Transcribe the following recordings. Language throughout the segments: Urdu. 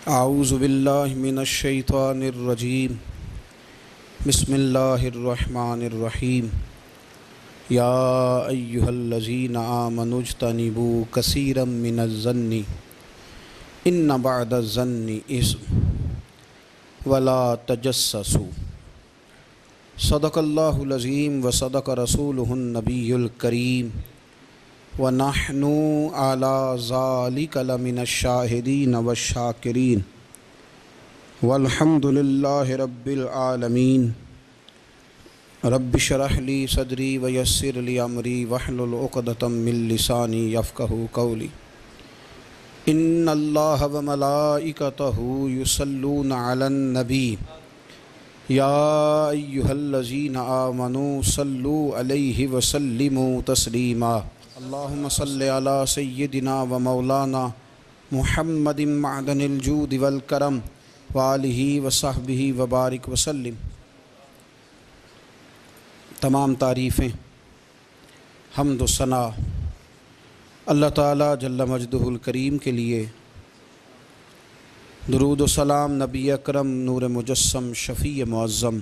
اعوذ باللہ من الشیطان الرجیم بسم اللہ الرحمن الرحیم یا ایہا الذین آمنوا اجتنبوا کثیرا من الظن ان بعد الظن اثم ولا تجسسوا صدق اللہ العظیم وصدق رسولہ النبی الکریم وَنَحْنُ عَلَى ذَلِكَ لَمِنَ الشَّاهِدِينَ وَالشَّاكِرِينَ وَالْحَمْدُ لِلَّهِ رَبِّ الْعَالَمِينَ رَبِّ اشْرَحْ لِي صَدْرِي وَيَسِّرْ لِي أَمْرِي وَاحْلُلْ عُقْدَةً مِّن لِّسَانِي يَفْقَهُوا قَوْلِي إِنَّ اللَّهَ وَمَلَائِكَتَهُ يُصَلُّونَ عَلَى النَّبِيِّ يَا أَيُّهَا الَّذِينَ آمَنُوا صَلُّوا عَلَيْهِ وَسَلِّمُوا تَسْلِيمًا اللہم صلی علی سیدنا و مولانا محمد معدن الجود والکرم وآلہ وصحبہ وبارک وسلم۔ تمام تعریفیں، حمد و ثنا اللہ تعالیٰ جل مجدہ الکریم کے لیے، درود و سلام نبی اکرم نور مجسم شفیع معظم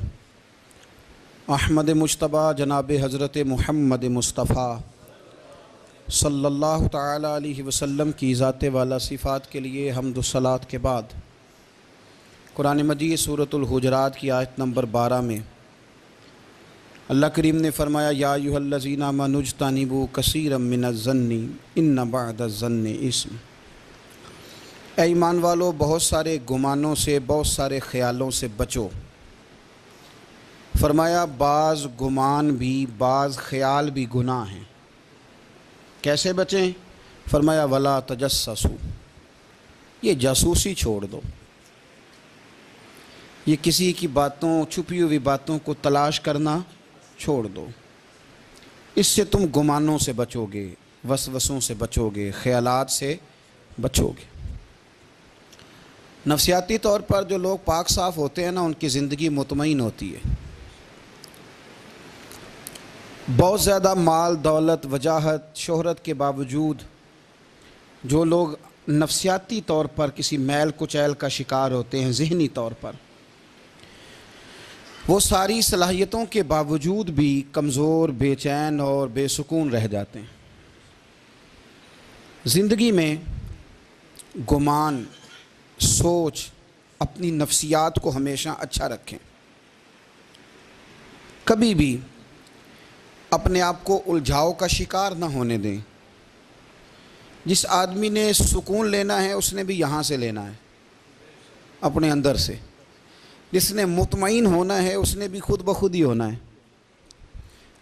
احمد مجتبیٰ جناب حضرت محمد مصطفیٰ صلی اللہ تعالیٰ علیہ وسلم کی ذات والا صفات کے لیے حمد و صلات کے بعد قرآن مجید سورۃ الحجرات کی آیت نمبر 12 میں اللہ کریم نے فرمایا یا ایھا الذین آمنوا اجتنبوا کثیرا من الظن ان بعد الظن اثم۔ اے ایمان والو، بہت سارے گمانوں سے، بہت سارے خیالوں سے بچو۔ فرمایا بعض گمان بھی، بعض خیال بھی گناہ ہیں۔ کیسے بچیں؟ فرمایا ولا تجسسوا، یہ جاسوسی چھوڑ دو، یہ کسی کی باتوں، چھپی ہوئی باتوں کو تلاش کرنا چھوڑ دو۔ اس سے تم گمانوں سے بچو گے، وسوسوں سے بچو گے، خیالات سے بچو گے۔ نفسیاتی طور پر جو لوگ پاک صاف ہوتے ہیں نا، ان کی زندگی مطمئن ہوتی ہے۔ بہت زیادہ مال، دولت، وجاہت، شہرت کے باوجود جو لوگ نفسیاتی طور پر کسی میل کچیل کا شکار ہوتے ہیں، ذہنی طور پر، وہ ساری صلاحیتوں کے باوجود بھی کمزور، بے چین اور بے سکون رہ جاتے ہیں۔ زندگی میں گمان، سوچ، اپنی نفسیات کو ہمیشہ اچھا رکھیں۔ کبھی بھی اپنے آپ کو الجھاؤ کا شکار نہ ہونے دیں۔ جس آدمی نے سکون لینا ہے اس نے بھی یہاں سے لینا ہے، اپنے اندر سے۔ جس نے مطمئن ہونا ہے اس نے بھی خود بخود ہی ہونا ہے،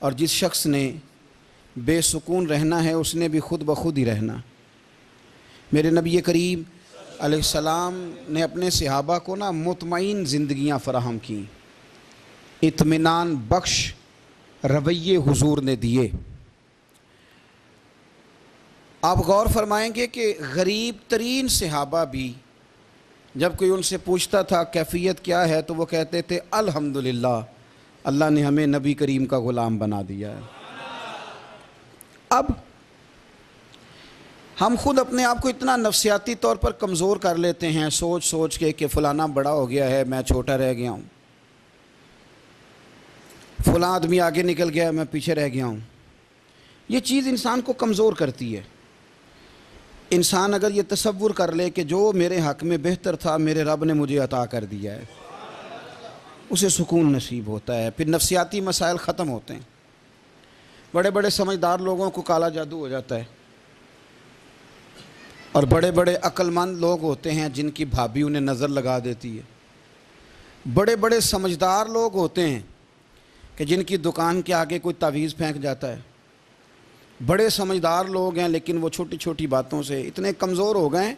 اور جس شخص نے بے سکون رہنا ہے اس نے بھی خود بخود ہی رہنا۔ میرے نبی کریم علیہ السلام نے اپنے صحابہ کو مطمئن زندگیاں فراہم کیں، اطمینان بخش رویے حضور نے دیے۔ آپ غور فرمائیں گے کہ غریب ترین صحابہ بھی جب کوئی ان سے پوچھتا تھا کیفیت کیا ہے تو وہ کہتے تھے الحمدللہ، اللہ نے ہمیں نبی کریم کا غلام بنا دیا ہے۔ اب ہم خود اپنے آپ کو اتنا نفسیاتی طور پر کمزور کر لیتے ہیں، سوچ سوچ کے کہ فلانا بڑا ہو گیا ہے، میں چھوٹا رہ گیا ہوں، فلاں آدمی آگے نکل گیا، میں پیچھے رہ گیا ہوں۔ یہ چیز انسان کو کمزور کرتی ہے۔ انسان اگر یہ تصور کر لے کہ جو میرے حق میں بہتر تھا میرے رب نے مجھے عطا کر دیا ہے، اسے سکون نصیب ہوتا ہے، پھر نفسیاتی مسائل ختم ہوتے ہیں۔ بڑے بڑے سمجھدار لوگوں کو کالا جادو ہو جاتا ہے، اور بڑے بڑے عقل مند لوگ ہوتے ہیں جن کی بھابھی انہیں نظر لگا دیتی ہے۔ بڑے بڑے سمجھدار لوگ ہوتے ہیں کہ جن کی دکان کے آگے کوئی تعویذ پھینک جاتا ہے۔ بڑے سمجھدار لوگ ہیں لیکن وہ چھوٹی چھوٹی باتوں سے اتنے کمزور ہو گئے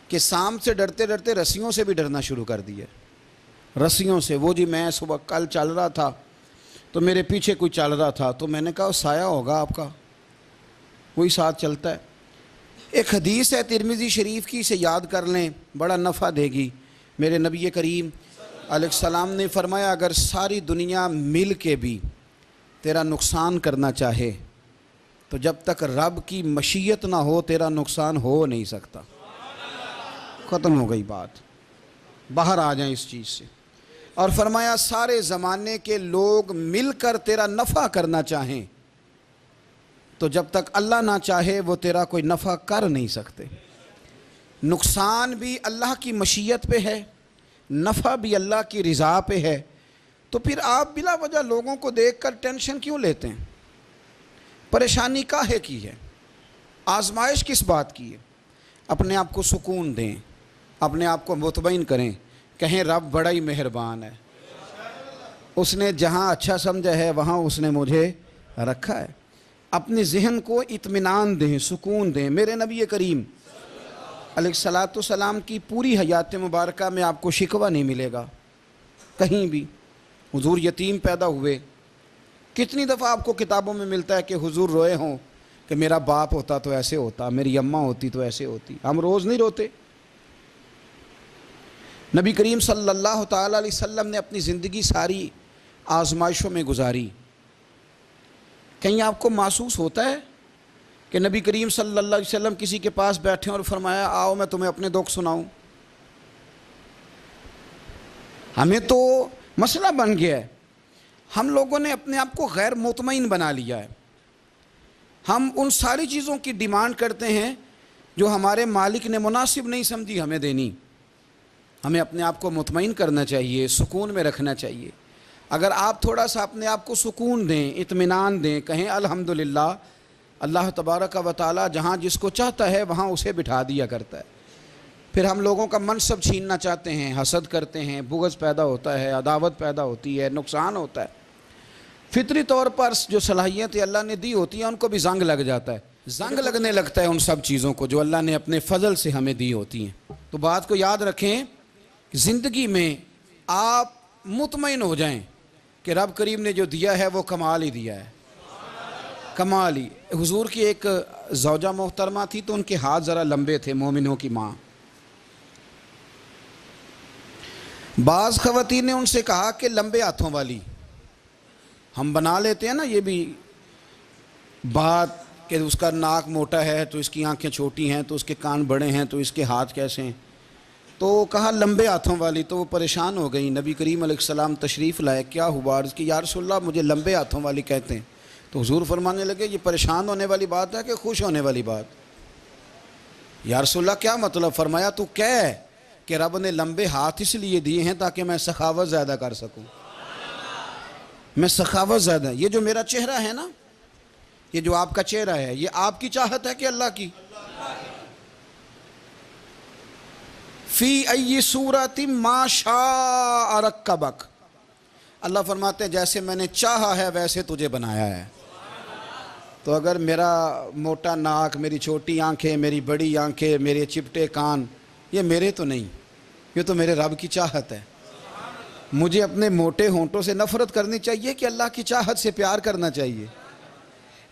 کہ سانپ سے ڈرتے ڈرتے رسیوں سے بھی ڈرنا شروع کر دیا۔ رسیوں سے، وہ جی میں صبح کل چل رہا تھا تو میرے پیچھے کوئی چل رہا تھا تو میں نے کہا سایہ ہوگا آپ کا، وہی ساتھ چلتا ہے۔ ایک حدیث ہے ترمذی شریف کی، اسے یاد کر لیں، بڑا نفع دے گی۔ میرے نبی کریم علیہ السلام نے فرمایا اگر ساری دنیا مل کے بھی تیرا نقصان کرنا چاہے تو جب تک رب کی مشیت نہ ہو تیرا نقصان ہو نہیں سکتا۔ ختم ہو گئی بات۔ باہر آ جائیں اس چیز سے. اور فرمایا سارے زمانے کے لوگ مل کر تیرا نفع کرنا چاہیں تو جب تک اللہ نہ چاہے وہ تیرا کوئی نفع کر نہیں سکتے. نقصان بھی اللہ کی مشیت پہ ہے، نفع بھی اللہ کی رضا پہ ہے. تو پھر آپ بلا وجہ لوگوں کو دیکھ کر ٹینشن کیوں لیتے ہیں؟ پریشانی کاہے کی ہے؟ آزمائش کس بات کی ہے؟ اپنے آپ کو سکون دیں، اپنے آپ کو مطمئن کریں، کہیں رب بڑا ہی مہربان ہے، اس نے جہاں اچھا سمجھا ہے وہاں اس نے مجھے رکھا ہے. اپنے ذہن کو اطمینان دیں، سکون دیں. میرے نبی کریم علیہ الصلاۃ والسلام کی پوری حیات مبارکہ میں آپ کو شکوہ نہیں ملے گا کہیں بھی. حضور یتیم پیدا ہوئے. کتنی دفعہ آپ کو کتابوں میں ملتا ہے کہ حضور روئے ہوں کہ میرا باپ ہوتا تو ایسے ہوتا، میری اماں ہوتی تو ایسے ہوتی. ہم روز نہیں روتے. نبی کریم صلی اللہ تعالیٰ علیہ وسلم نے اپنی زندگی ساری آزمائشوں میں گزاری. کہیں آپ کو محسوس ہوتا ہے کہ نبی کریم صلی اللہ علیہ وسلم کسی کے پاس بیٹھے اور فرمایا آؤ میں تمہیں اپنے دکھ سناؤں؟ ہمیں تو مسئلہ بن گیا ہے. ہم لوگوں نے اپنے آپ کو غیر مطمئن بنا لیا ہے. ہم ان ساری چیزوں کی ڈیمانڈ کرتے ہیں جو ہمارے مالک نے مناسب نہیں سمجھی ہمیں دینی. ہمیں اپنے آپ کو مطمئن کرنا چاہیے، سکون میں رکھنا چاہیے. اگر آپ تھوڑا سا اپنے آپ کو سکون دیں، اطمینان دیں، کہیں الحمدللہ، اللہ تبارک و تعالی جہاں جس کو چاہتا ہے وہاں اسے بٹھا دیا کرتا ہے. پھر ہم لوگوں کا منصب چھیننا چاہتے ہیں، حسد کرتے ہیں، بغض پیدا ہوتا ہے، عداوت پیدا ہوتی ہے، نقصان ہوتا ہے. فطری طور پر جو صلاحیتیں اللہ نے دی ہوتی ہیں ان کو بھی زنگ لگ جاتا ہے. زنگ لگنے لگتا ہے ان سب چیزوں کو جو اللہ نے اپنے فضل سے ہمیں دی ہوتی ہیں. تو بات کو یاد رکھیں، زندگی میں آپ مطمئن ہو جائیں کہ رب کریم نے جو دیا ہے وہ کمال ہی دیا ہے، کمال ہی. حضور کی ایک زوجہ محترمہ تھی تو ان کے ہاتھ ذرا لمبے تھے، مومنوں کی ماں. بعض خواتین نے ان سے کہا کہ لمبے ہاتھوں والی. ہم بنا لیتے ہیں نا یہ بھی بات کہ اس کا ناک موٹا ہے تو اس کی آنکھیں چھوٹی ہیں تو اس کے کان بڑے ہیں تو اس کے ہاتھ کیسے ہیں. تو کہا لمبے ہاتھوں والی. تو وہ پریشان ہو گئی. نبی کریم علیہ السلام تشریف لائے. کیا ہوا؟ عرض کی یا رسول اللہ مجھے لمبے ہاتھوں والی کہتے ہیں. تو حضور فرمانے لگے یہ پریشان ہونے والی بات ہے کہ خوش ہونے والی بات؟ یا رسول اللہ کیا مطلب؟ فرمایا تو کہہ کہ رب نے لمبے ہاتھ اس لیے دیے ہیں تاکہ میں سخاوت زیادہ کر سکوں. میں سخاوت زیادہ، یہ جو میرا چہرہ ہے نا، یہ جو آپ کا چہرہ ہے، یہ آپ کی چاہت ہے کہ اللہ کی؟ فی ای صورت ما شاء رکبک. اللہ فرماتے ہیں جیسے میں نے چاہا ہے ویسے تجھے بنایا ہے. تو اگر میرا موٹا ناک، میری چھوٹی آنکھیں، میری بڑی آنکھیں، میرے چپٹے کان، یہ میرے تو نہیں، یہ تو میرے رب کی چاہت ہے. مجھے اپنے موٹے ہونٹوں سے نفرت کرنی چاہیے کہ اللہ کی چاہت سے پیار کرنا چاہیے؟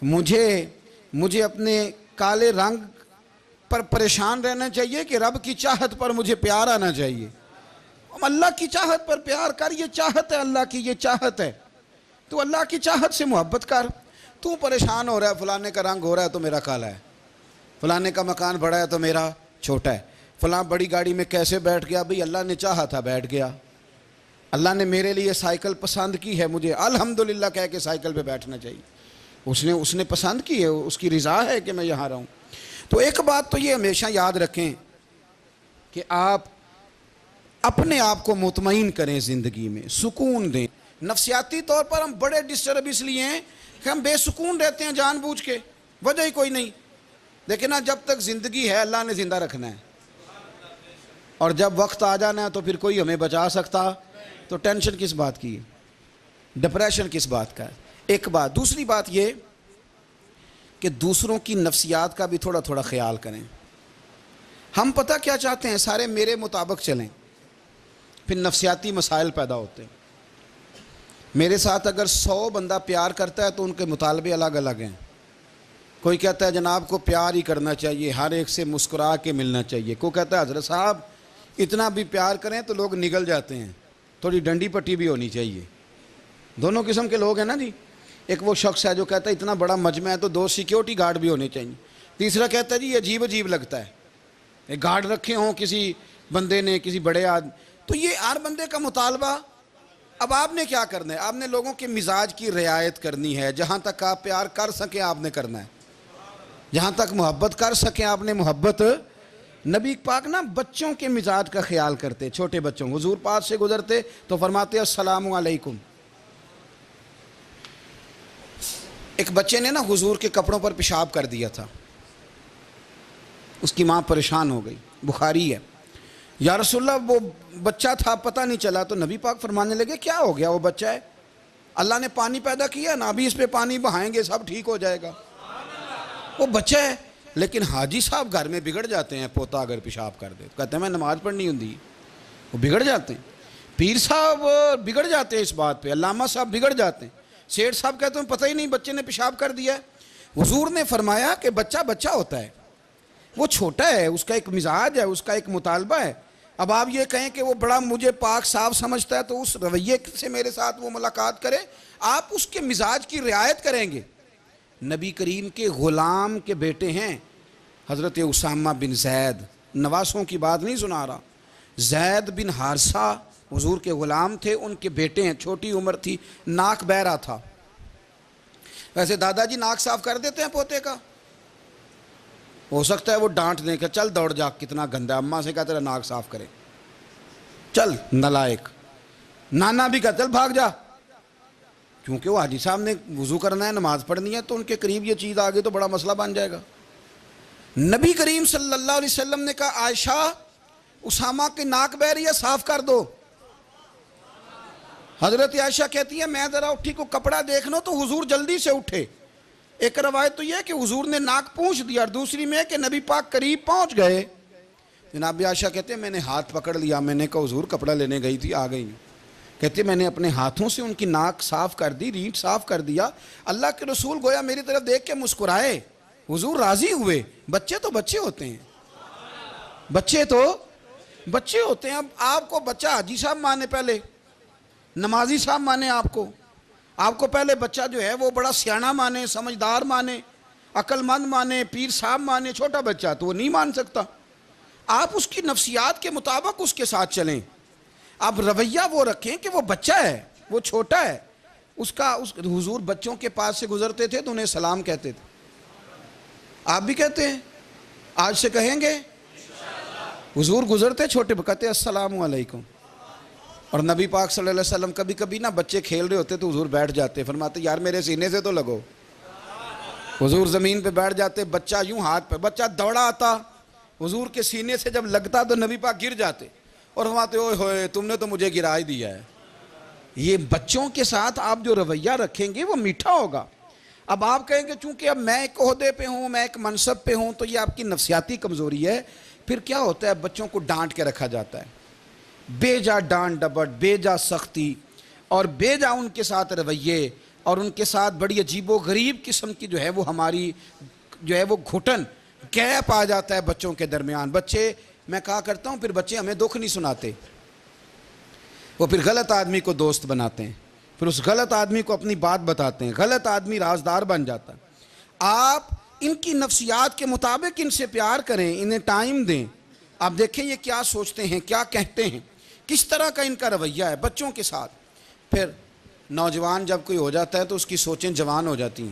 مجھے اپنے کالے رنگ پر پریشان رہنا چاہیے کہ رب کی چاہت پر مجھے پیار آنا چاہیے؟ اللہ کی چاہت پر پیار کر، یہ چاہت ہے اللہ کی، یہ چاہت ہے. تو اللہ کی چاہت سے محبت کر. تو پریشان ہو رہا ہے فلانے کا رنگ ہو رہا ہے تو میرا کالا ہے، فلانے کا مکان بڑا ہے تو میرا چھوٹا ہے، فلاں بڑی گاڑی میں کیسے بیٹھ گیا؟ بھئی اللہ نے چاہا تھا بیٹھ گیا. اللہ نے میرے لیے سائیکل پسند کی ہے، مجھے الحمدللہ کہہ کے سائیکل پہ بیٹھنا چاہیے. اس نے پسند کی ہے، اس کی رضا ہے کہ میں یہاں رہوں. تو ایک بات تو یہ ہمیشہ یاد رکھیں کہ آپ اپنے آپ کو مطمئن کریں، زندگی میں سکون دیں. نفسیاتی طور پر ہم بڑے ڈسٹرب اس لیے ہیں کہ ہم بے سکون رہتے ہیں جان بوجھ کے، وجہ ہی کوئی نہیں. لیکن جب تک زندگی ہے اللہ نے زندہ رکھنا ہے، اور جب وقت آ جانا ہے تو پھر کوئی ہمیں بچا سکتا. تو ٹینشن کس بات کی ہے؟ ڈپریشن کس بات کا ہے؟ ایک بات. دوسری بات یہ کہ دوسروں کی نفسیات کا بھی تھوڑا تھوڑا خیال کریں. ہم پتہ کیا چاہتے ہیں؟ سارے میرے مطابق چلیں، پھر نفسیاتی مسائل پیدا ہوتے ہیں. میرے ساتھ اگر 100 بندہ پیار کرتا ہے تو ان کے مطالبے الگ الگ ہیں. کوئی کہتا ہے جناب کو پیار ہی کرنا چاہیے، ہر ایک سے مسکرا کے ملنا چاہیے. کوئی کہتا ہے حضرت صاحب اتنا بھی پیار کریں تو لوگ نگل جاتے ہیں، تھوڑی ڈنڈی پٹی بھی ہونی چاہیے. دونوں قسم کے لوگ ہیں نا جی. ایک وہ شخص ہے جو کہتا ہے اتنا بڑا مجمع ہے تو 2 سیکیورٹی گارڈ بھی ہونے چاہیے. تیسرا کہتا ہے جی یہ عجیب عجیب لگتا ہے، گارڈ رکھے ہوں کسی بندے نے، کسی بڑے تو یہ ہر بندے کا مطالبہ. اب آپ نے کیا کرنا ہے؟ آپ نے لوگوں کے مزاج کی رعایت کرنی ہے. جہاں تک آپ پیار کر سکیں آپ نے کرنا ہے. جہاں تک محبت کر سکیں آپ نے محبت. نبی پاک نا بچوں کے مزاج کا خیال کرتے, چھوٹے بچوں. حضور پاک سے گزرتے تو فرماتے السلام علیکم. ایک بچے نے نا حضور کے کپڑوں پر پیشاب کر دیا تھا. اس کی ماں پریشان ہو گئی. بخاری ہے. یا رسول اللہ وہ بچہ تھا پتہ نہیں چلا. تو نبی پاک فرمانے لگے کیا ہو گیا, وہ بچہ ہے, اللہ نے پانی پیدا کیا نا, ابھی اس پہ پانی بہائیں گے سب ٹھیک ہو جائے گا. وہ بچہ ہے. لیکن حاجی صاحب گھر میں بگڑ جاتے ہیں. پوتا اگر پیشاب کر دے کہتے ہیں میں نماز پڑھنی ہوں, وہ بگڑ جاتے ہیں. پیر صاحب بگڑ جاتے ہیں اس بات پہ. علامہ صاحب بگڑ جاتے ہیں. سیٹھ صاحب کہتے ہیں پتہ ہی نہیں بچے نے پیشاب کر دیا ہے. حضور نے فرمایا کہ بچہ بچہ ہوتا ہے, وہ چھوٹا ہے, اس کا ایک مزاج ہے, اس کا ایک مطالبہ ہے. اب آپ یہ کہیں کہ وہ بڑا مجھے پاک صاف سمجھتا ہے تو اس رویے سے میرے ساتھ وہ ملاقات کرے. آپ اس کے مزاج کی رعایت کریں گے. نبی کریم کے غلام کے بیٹے ہیں حضرت اسامہ بن زید. نواسوں کی بات نہیں سنا رہا. زید بن حارثہ حضور کے غلام تھے, ان کے بیٹے ہیں. چھوٹی عمر تھی, ناک بہ رہا تھا. ویسے دادا جی ناک صاف کر دیتے ہیں پوتے کا, ہو سکتا ہے وہ ڈانٹ دیں کہ چل دوڑ جا کتنا گندا ہے, اماں سے کہا تیرا ناک صاف کرے, چل نالائق. نانا بھی کہا چل بھاگ جا. کیونکہ وہ حاجی صاحب نے وضو کرنا ہے, نماز پڑھنی ہے, تو ان کے قریب یہ چیز آ گئی تو بڑا مسئلہ بن جائے گا. نبی کریم صلی اللہ علیہ وسلم نے کہا عائشہ اسامہ کی ناک بہ رہی ہے صاف کر دو. حضرت عائشہ کہتی ہے میں ذرا اٹھی کو کپڑا دیکھ لوں تو حضور جلدی سے اٹھے. ایک روایت تو یہ ہے کہ حضور نے ناک پونچھ دیا, اور دوسری میں کہ نبی پاک قریب پہنچ گئے. جناب عائشہ کہتے ہیں میں نے ہاتھ پکڑ لیا, میں نے کہا حضور کپڑا لینے گئی تھی آ گئی. کہتے ہیں میں نے اپنے ہاتھوں سے ان کی ناک صاف کر دی, ریٹ صاف کر دیا. اللہ کے رسول گویا میری طرف دیکھ کے مسکرائے, حضور راضی ہوئے. بچے تو بچے ہوتے ہیں, بچے تو بچے ہوتے ہیں. اب آپ کو بچہ حاجی صاحب مانے, پہلے نمازی صاحب مانے, آپ کو پہلے بچہ جو ہے وہ بڑا سیاںہ مانے, سمجھدار مانے, عقل مند مانے, پیر صاحب مانے. چھوٹا بچہ تو وہ نہیں مان سکتا. آپ اس کی نفسیات کے مطابق اس کے ساتھ چلیں. آپ رویہ وہ رکھیں کہ وہ بچہ ہے, وہ چھوٹا ہے. حضور بچوں کے پاس سے گزرتے تھے تو انہیں سلام کہتے تھے. آپ بھی کہتے ہیں, آج سے کہیں گے. حضور گزرتے چھوٹے کہتے السلام علیکم. اور نبی پاک صلی اللہ علیہ وسلم کبھی کبھی نا بچے کھیل رہے ہوتے تو حضور بیٹھ جاتے, فرماتے یار میرے سینے سے تو لگو. حضور زمین پہ بیٹھ جاتے, بچہ یوں ہاتھ پہ, بچہ دوڑا آتا, حضور کے سینے سے جب لگتا تو نبی پاک گر جاتے اور فرماتے اوئے ہوئے تم نے تو مجھے گرا ہی دیا ہے. یہ بچوں کے ساتھ آپ جو رویہ رکھیں گے وہ میٹھا ہوگا. اب آپ کہیں گے چونکہ اب میں ایک عہدے پہ ہوں, میں ایک منصب پہ ہوں, تو یہ آپ کی نفسیاتی کمزوری ہے. پھر کیا ہوتا ہے, بچوں کو ڈانٹ کے رکھا جاتا ہے, بے جا ڈانٹ ڈپٹ, بے جا سختی, اور بے جا ان کے ساتھ رویے, اور ان کے ساتھ بڑی عجیب و غریب قسم کی جو ہے وہ ہماری جو ہے وہ گھٹن گیپ آ جاتا ہے بچوں کے درمیان. بچے, میں کہا کرتا ہوں پھر بچے ہمیں دکھ نہیں سناتے, وہ پھر غلط آدمی کو دوست بناتے ہیں, پھر اس غلط آدمی کو اپنی بات بتاتے ہیں, غلط آدمی رازدار بن جاتا ہے. آپ ان کی نفسیات کے مطابق ان سے پیار کریں, انہیں ٹائم دیں. آپ دیکھیں یہ کیا سوچتے ہیں, کیا کہتے ہیں, کس طرح کا ان کا رویہ ہے بچوں کے ساتھ. پھر نوجوان جب کوئی ہو جاتا ہے تو اس کی سوچیں جوان ہو جاتی ہیں.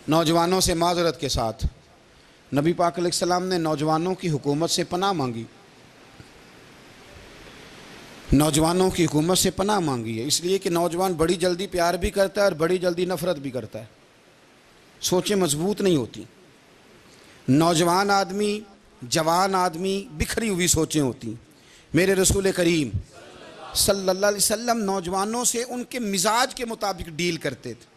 نوجوانوں سے معذرت کے ساتھ نبی پاک علیہ السلام نے نوجوانوں کی حکومت سے پناہ مانگی, نوجوانوں کی حکومت سے پناہ مانگی ہے, اس لیے کہ نوجوان بڑی جلدی پیار بھی کرتا ہے اور بڑی جلدی نفرت بھی کرتا ہے. سوچیں مضبوط نہیں ہوتی. نوجوان آدمی, جوان آدمی, بکھری ہوئی سوچیں ہوتی ہیں. میرے رسول کریم صلی اللہ علیہ وسلم نوجوانوں سے ان کے مزاج کے مطابق ڈیل کرتے تھے,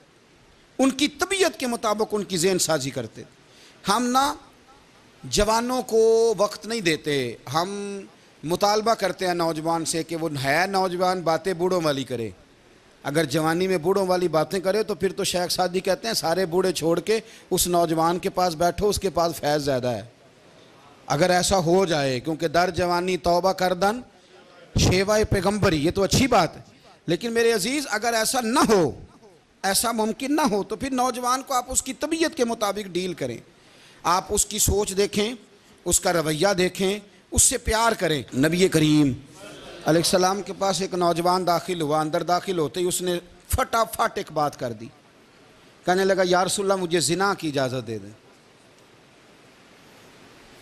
ان کی طبیعت کے مطابق ان کی ذہن سازی کرتے تھے. ہم نا جوانوں کو وقت نہیں دیتے, ہم مطالبہ کرتے ہیں نوجوان سے کہ وہ ہے نوجوان باتیں بوڑھوں والی کرے. اگر جوانی میں بوڑھوں والی باتیں کرے تو پھر تو شیخ سعدی کہتے ہیں سارے بوڑھے چھوڑ کے اس نوجوان کے پاس بیٹھو, اس کے پاس فیض زیادہ ہے. اگر ایسا ہو جائے, کیونکہ در جوانی توبہ کردن شیوائے پیغمبری, یہ تو اچھی بات ہے. لیکن میرے عزیز اگر ایسا نہ ہو, ایسا ممکن نہ ہو, تو پھر نوجوان کو آپ اس کی طبیعت کے مطابق ڈیل کریں. آپ اس کی سوچ دیکھیں, اس کا رویہ دیکھیں, اس سے پیار کریں. نبی کریم علیہ السلام کے پاس ایک نوجوان داخل ہوا، اندر داخل ہوتے ہی اس نے فٹافٹ ایک بات کر دی، کہنے لگا یا رسول اللہ مجھے زنا کی اجازت دے دیں،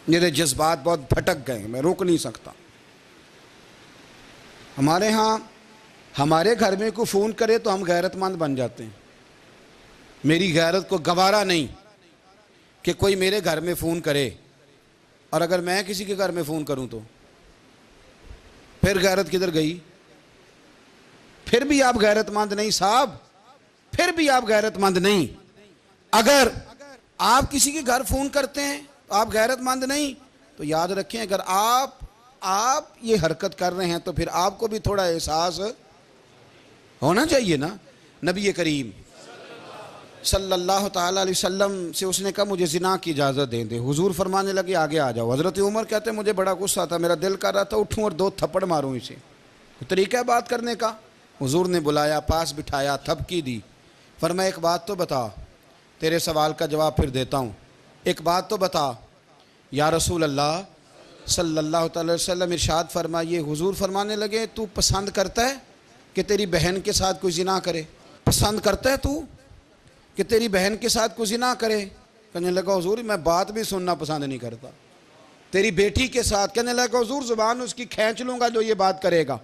میرے جذبات بہت بھٹک گئے، میں روک نہیں سکتا۔ ہمارے ہاں ہمارے گھر میں کوئی فون کرے تو ہم غیرت مند بن جاتے ہیں، میری غیرت کو گوارا نہیں کہ کوئی میرے گھر میں فون کرے، اور اگر میں کسی کے گھر میں فون کروں تو پھر غیرت کدھر گئی؟ پھر بھی آپ غیرت مند نہیں صاحب، پھر بھی آپ غیرت مند نہیں۔ اگر آپ کسی کے گھر فون کرتے ہیں تو آپ غیرت مند نہیں، تو یاد رکھیں اگر آپ یہ حرکت کر رہے ہیں تو پھر آپ کو بھی تھوڑا احساس ہونا چاہیے نا۔ نبی کریم صلی اللہ تعالیٰ علیہ وسلم سے اس نے کہا مجھے زنا کی اجازت دیں دے، حضور فرمانے لگے آگے آ جاؤ۔ حضرت عمر کہتے ہیں مجھے بڑا غصہ تھا، میرا دل کر رہا تھا اٹھوں اور 2 تھپڑ ماروں اسے، طریقہ ہے بات کرنے کا۔ حضور نے بلایا، پاس بٹھایا، تھپکی دی، فرمایا ایک بات تو بتا، تیرے سوال کا جواب پھر دیتا ہوں، ایک بات تو بتا یا رسول اللہ صلی اللہ تعالی وسلم۔ ارشاد فرمائیے، حضور فرمانے لگے تو پسند کرتا ہے کہ تیری بہن کے ساتھ کوئی زنا کرے؟ پسند کرتا ہے تو کہ تیری بہن کے ساتھ کوئی زنا کرے؟ کہنے لگا حضور میں بات بھی سننا پسند نہیں کرتا۔ تیری بیٹی کے ساتھ؟ کہنے لگا حضور زبان اس کی کھینچ لوں گا جو یہ بات کرے گا۔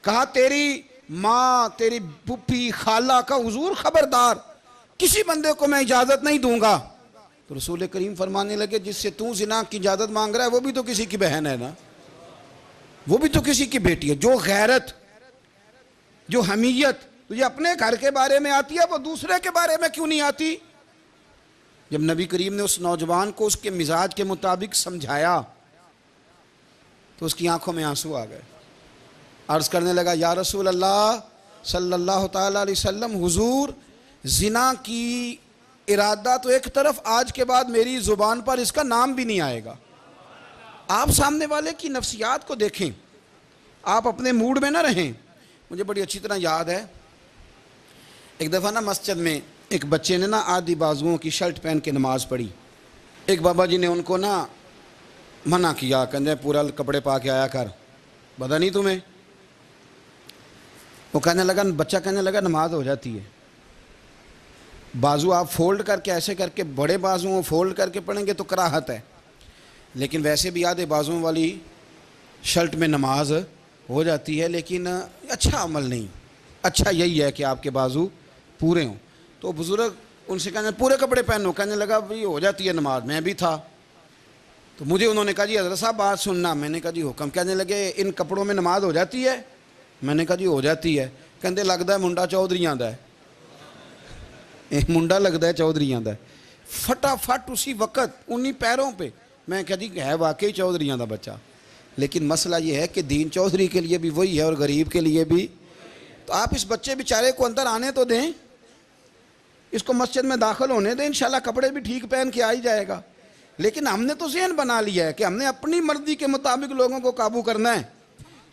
کہا تیری ماں، تیری پھوپھی، خالہ کا؟ حضور خبردار کسی بندے کو میں اجازت نہیں دوں گا۔ تو رسول کریم فرمانے لگے جس سے تو زنا کی اجازت مانگ رہا ہے وہ بھی تو کسی کی بہن ہے نا، وہ بھی تو کسی کی بیٹی ہے۔ جو غیرت، جو حمیت تجھے اپنے گھر کے بارے میں آتی ہے وہ دوسرے کے بارے میں کیوں نہیں آتی؟ جب نبی کریم نے اس نوجوان کو اس کے مزاج کے مطابق سمجھایا تو اس کی آنکھوں میں آنسو آ گئے، عرض کرنے لگا یا رسول اللہ صلی اللہ تعالیٰ علیہ وسلم، حضور زنا کی ارادہ تو ایک طرف، آج کے بعد میری زبان پر اس کا نام بھی نہیں آئے گا۔ آپ سامنے والے کی نفسیات کو دیکھیں، آپ اپنے موڈ میں نہ رہیں۔ مجھے بڑی اچھی طرح یاد ہے ایک دفعہ نا مسجد میں ایک بچے نے نا آدھی بازوؤں کی شرٹ پہن کے نماز پڑھی، ایک بابا جی نے ان کو نا منع کیا، کہنے پورا کپڑے پا کے آیا کر، پتہ نہیں تمہیں؟ وہ کہنے لگا، بچہ کہنے لگا نماز ہو جاتی ہے، بازو آپ فولڈ کر کے ایسے کر کے، بڑے بازوؤں فولڈ کر کے پڑھیں گے تو کراہت ہے، لیکن ویسے بھی آدھے بازوؤں والی شرٹ میں نماز ہو جاتی ہے، لیکن اچھا عمل نہیں، اچھا یہی ہے کہ آپ کے بازو پورے ہوں۔ تو بزرگ ان سے کہنے پورے کپڑے پہنو، کہنے لگا بھئی ہو جاتی ہے نماز، میں بھی تھا۔ تو مجھے انہوں نے کہا جی حضرت صاحب بات سننا، میں نے کہا جی حکم۔ کہنے لگے ان کپڑوں میں نماز ہو جاتی ہے؟ میں نے کہا جی ہو جاتی ہے۔ کہندے لگتا ہے منڈا چودھریاں دا ہے، منڈا لگتا ہے چودھریاں دا ہے۔ فٹافٹ اسی وقت انہی پیروں پہ میں کہا جی ہے واقعی چودھریاں دا بچہ، لیکن مسئلہ یہ ہے کہ دین چودھری کے لیے بھی وہی ہے اور غریب کے لیے بھی۔ تو آپ اس بچے بیچارے کو اندر آنے تو دیں، اس کو مسجد میں داخل ہونے دیں، انشاءاللہ کپڑے بھی ٹھیک پہن کے آ ہی جائے گا۔ لیکن ہم نے تو ذہن بنا لیا ہے کہ ہم نے اپنی مرضی کے مطابق لوگوں کو قابو کرنا ہے۔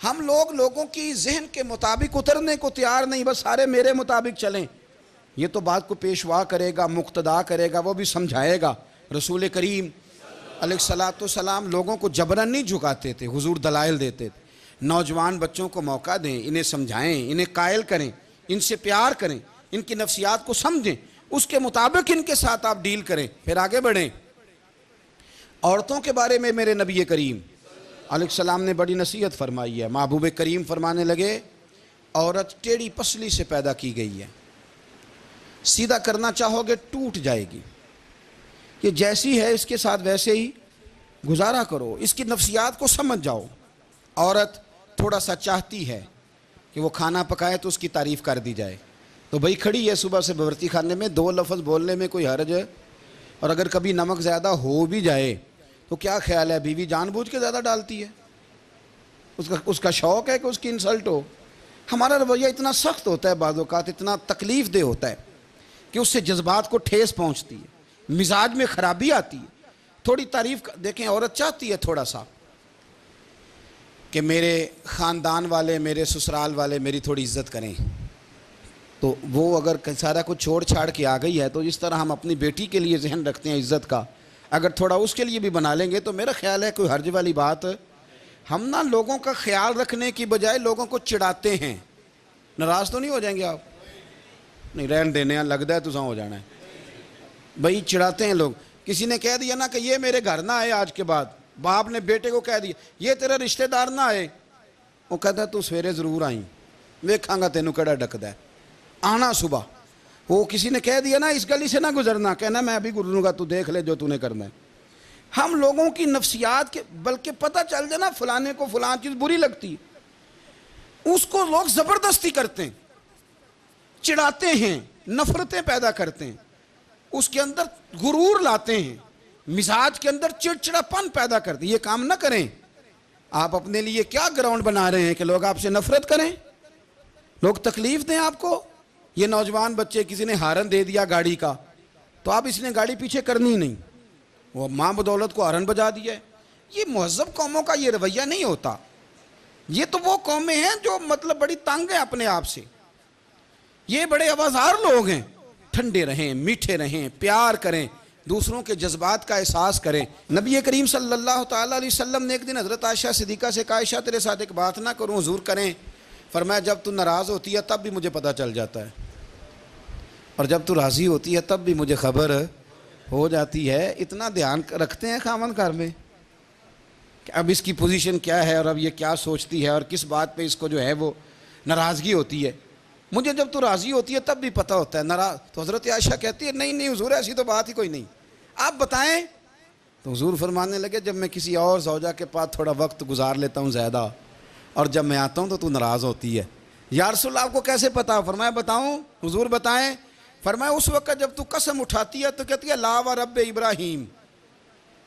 ہم لوگوں کی ذہن کے مطابق اترنے کو تیار نہیں، بس سارے میرے مطابق چلیں۔ یہ تو بات کو پیشوا کرے گا، مقتدا کرے گا، وہ بھی سمجھائے گا۔ رسول کریم علیہ الصلاۃ والسلام لوگوں کو جبرن نہیں جھکاتے تھے، حضور دلائل دیتے تھے۔ نوجوان بچوں کو موقع دیں، انہیں سمجھائیں، انہیں قائل کریں، ان سے پیار کریں، ان کی نفسیات کو سمجھیں، اس کے مطابق ان کے ساتھ آپ ڈیل کریں، پھر آگے بڑھیں۔ عورتوں کے بارے میں میرے نبی کریم علیہ السلام نے بڑی نصیحت فرمائی ہے۔ محبوب کریم فرمانے لگے عورت ٹیڑھی پسلی سے پیدا کی گئی ہے، سیدھا کرنا چاہو گے ٹوٹ جائے گی، یہ جیسی ہے اس کے ساتھ ویسے ہی گزارا کرو، اس کی نفسیات کو سمجھ جاؤ۔ عورت تھوڑا سا چاہتی ہے کہ وہ کھانا پکائے تو اس کی تعریف کر دی جائے، تو بھئی کھڑی ہے صبح سے برتی خانے میں، 2 لفظ بولنے میں کوئی حرج ہے؟ اور اگر کبھی نمک زیادہ ہو بھی جائے تو کیا خیال ہے بیوی جان بوجھ کے زیادہ ڈالتی ہے؟ اس کا شوق ہے کہ اس کی انسلٹ ہو؟ ہمارا رویہ اتنا سخت ہوتا ہے، بعض اوقات اتنا تکلیف دہ ہوتا ہے کہ اس سے جذبات کو ٹھیس پہنچتی ہے، مزاج میں خرابی آتی ہے۔ تھوڑی تعریف دیکھیں، عورت چاہتی ہے تھوڑا سا کہ میرے خاندان والے، میرے سسرال والے میری تھوڑی عزت کریں، تو وہ اگر سارا کچھ چھوڑ چھاڑ کے آ گئی ہے تو جس طرح ہم اپنی بیٹی کے لیے ذہن رکھتے ہیں عزت کا، اگر تھوڑا اس کے لیے بھی بنا لیں گے تو میرا خیال ہے کوئی حرج والی بات ہم نا لوگوں کا خیال رکھنے کی بجائے لوگوں کو چڑھاتے ہیں. ناراض تو نہیں ہو جائیں گے آپ؟ نہیں رہن دینے ہیں، لگتا ہے تو ہو جانا ہے بھائی. چڑھاتے ہیں لوگ. کسی نے کہہ دیا نا کہ یہ میرے گھر نہ آئے آج کے بعد، باپ نے بیٹے کو کہہ دیا یہ تیرا رشتہ دار نہ آئے، وہ کہتا ہے تو سویرے ضرور آئیں، ویکھاں گا تینوں کیڑا ڈکدا ہے، آنا صبح. وہ کسی نے کہہ دیا نا اس گلی سے نہ گزرنا، کہنا میں ابھی گزروں گا، تو دیکھ لے جو تو نے کرنا ہے. ہم لوگوں کی نفسیات کے، بلکہ پتہ چل جائے نا فلانے کو فلان چیز بری لگتی ہے، اس کو لوگ زبردستی کرتے ہیں، چڑھاتے ہیں، نفرتیں پیدا کرتے ہیں، اس کے اندر غرور لاتے ہیں، مزاج کے اندر چڑچڑاپن پیدا کرتے ہیں. یہ کام نہ کریں. آپ اپنے لیے کیا گراؤنڈ بنا رہے ہیں کہ لوگ آپ سے نفرت کریں، لوگ تکلیف دیں آپ کو. یہ نوجوان بچے کسی نے ہارن دے دیا گاڑی کا، تو آپ اس نے گاڑی پیچھے کرنی نہیں، وہ ماں بدولت کو ہارن بجا دیا ہے. یہ مہذب قوموں کا یہ رویہ نہیں ہوتا. یہ تو وہ قومیں ہیں جو مطلب بڑی تنگ ہیں اپنے آپ سے. یہ بڑے آوازار لوگ ہیں. ٹھنڈے رہیں، میٹھے رہیں، پیار کریں، دوسروں کے جذبات کا احساس کریں. نبی کریم صلی اللہ تعالیٰ علیہ وسلم نے ایک دن حضرت عائشہ صدیقہ سے کہا عائشہ تیرے ساتھ ایک بات نہ کروں، حضور کریں. فرمایا جب تو ناراض ہوتی ہے تب بھی مجھے پتہ چل جاتا ہے، اور جب تو راضی ہوتی ہے تب بھی مجھے خبر ہو جاتی ہے. اتنا دھیان رکھتے ہیں خاوند گھر میں کہ اب اس کی پوزیشن کیا ہے اور اب یہ کیا سوچتی ہے اور کس بات پہ اس کو جو ہے وہ ناراضگی ہوتی ہے. مجھے جب تو راضی ہوتی ہے تب بھی پتہ ہوتا ہے. ناراض تو حضرت عائشہ کہتی ہے نہیں حضور ایسی تو بات ہی کوئی نہیں، آپ بتائیں. تو حضور فرمانے لگے جب میں کسی اور زوجہ کے پاس تھوڑا وقت گزار لیتا ہوں زیادہ، اور جب میں آتا ہوں تو ناراض ہوتی ہے. یا رسول اللہ آپ کو کیسے پتا؟ فرمایا بتاؤں؟ حضور بتائیں. فرمایا اس وقت جب تو قسم اٹھاتی ہے تو کہتی ہے لا و رب ابراہیم،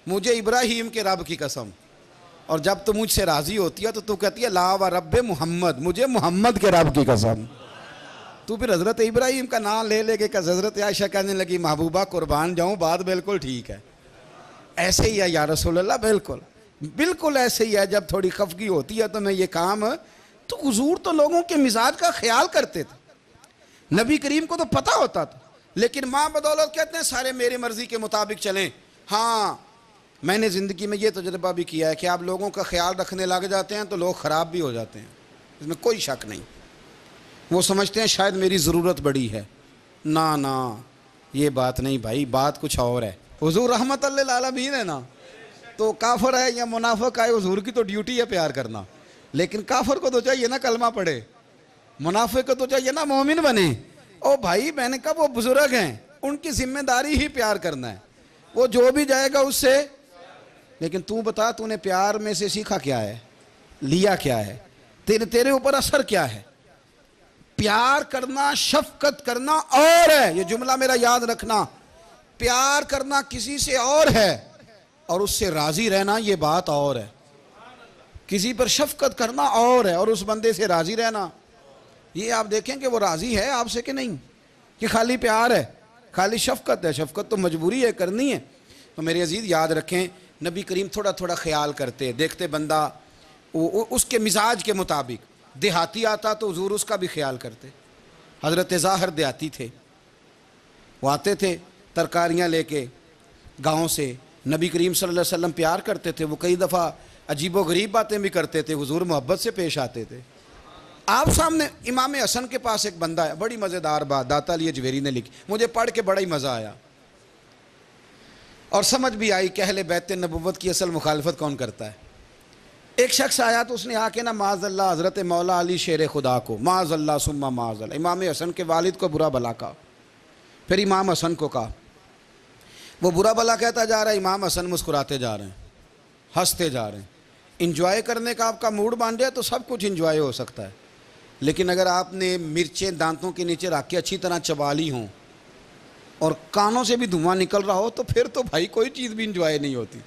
مجھے ابراہیم کے رب کی قسم. اور جب تو مجھ سے راضی ہوتی ہے تو کہتی ہے لا و رب محمد، مجھے محمد کے رب کی قسم. تو پھر حضرت ابراہیم کا نام لے لے کے کہ حضرت عائشہ کہنے لگی محبوبہ قربان جاؤں، بات بالکل ٹھیک ہے. ایسے ہی ہے یا رسول اللہ، بالکل ایسے ہی ہے. جب تھوڑی خفگی ہوتی ہے تو میں یہ کام، تو حضور تو لوگوں کے مزاج کا خیال کرتے تھے. نبی کریم کو تو پتہ ہوتا تھا، لیکن ماں بدولت کہتے ہیں سارے میری مرضی کے مطابق چلیں. ہاں میں نے زندگی میں یہ تجربہ بھی کیا ہے کہ آپ لوگوں کا خیال رکھنے لگ جاتے ہیں تو لوگ خراب بھی ہو جاتے ہیں، اس میں کوئی شک نہیں. وہ سمجھتے ہیں شاید میری ضرورت بڑی ہے. نہ یہ بات نہیں بھائی، بات کچھ اور ہے. حضور رحمت اللہ للعالمین ہے نا، تو کافر ہے یا منافق ہے، حضور کی تو ڈیوٹی ہے پیار کرنا. لیکن کافر کو تو چاہیے نا کلمہ پڑھے، منافق کو تو چاہیے نا مومن بنے. او بھائی میں نے کہا وہ بزرگ ہیں، ان کی ذمہ داری ہی پیار کرنا ہے، وہ جو بھی جائے گا اس سے. لیکن تو بتا تو نے پیار میں سے سیکھا کیا ہے، لیا کیا ہے، تیرے اوپر اثر کیا ہے. پیار کرنا، شفقت کرنا اور ہے، یہ جملہ میرا یاد رکھنا. پیار کرنا کسی سے اور ہے اور اس سے راضی رہنا یہ بات اور ہے. کسی پر شفقت کرنا اور ہے اور اس بندے سے راضی رہنا. یہ آپ دیکھیں کہ وہ راضی ہے آپ سے کہ نہیں، کہ خالی پیار ہے، خالی شفقت ہے. شفقت تو مجبوری ہے، کرنی ہے. تو میرے عزیز یاد رکھیں نبی کریم تھوڑا تھوڑا خیال کرتے، دیکھتے بندہ اس کے مزاج کے مطابق. دیہاتی آتا تو حضور اس کا بھی خیال کرتے. حضرت ظاہر دیہاتی تھے، وہ آتے تھے ترکاریاں لے کے گاؤں سے. نبی کریم صلی اللہ علیہ وسلم پیار کرتے تھے. وہ کئی دفعہ عجیب و غریب باتیں بھی کرتے تھے، حضور محبت سے پیش آتے تھے. آپ سامنے امام حسن کے پاس ایک بندہ ہے، بڑی مزیدار بات داتا علی اجویری نے لکھی، مجھے پڑھ کے بڑا ہی مزہ آیا اور سمجھ بھی آئی کہ اہل بیت نبوت کی اصل مخالفت کون کرتا ہے. ایک شخص آیا تو اس نے آ کے نا معاذ اللہ حضرت مولا علی شیر خدا کو، معاذ اللہ ثم معاذ اللہ، امام حسن کے والد کو برا بھلا کہا. پھر امام حسن کو کہا. وہ برا بھلا کہتا جا رہا ہے، امام حسن مسکراتے جا رہے ہیں، ہنستے جا رہے ہیں. انجوائے کرنے کا آپ کا موڈ بن جائے تو سب کچھ انجوائے ہو سکتا ہے، لیکن اگر آپ نے مرچیں دانتوں کے نیچے رکھ کے اچھی طرح چبا لی ہوں اور کانوں سے بھی دھواں نکل رہا ہو تو پھر تو بھائی کوئی چیز بھی انجوائے نہیں ہوتی.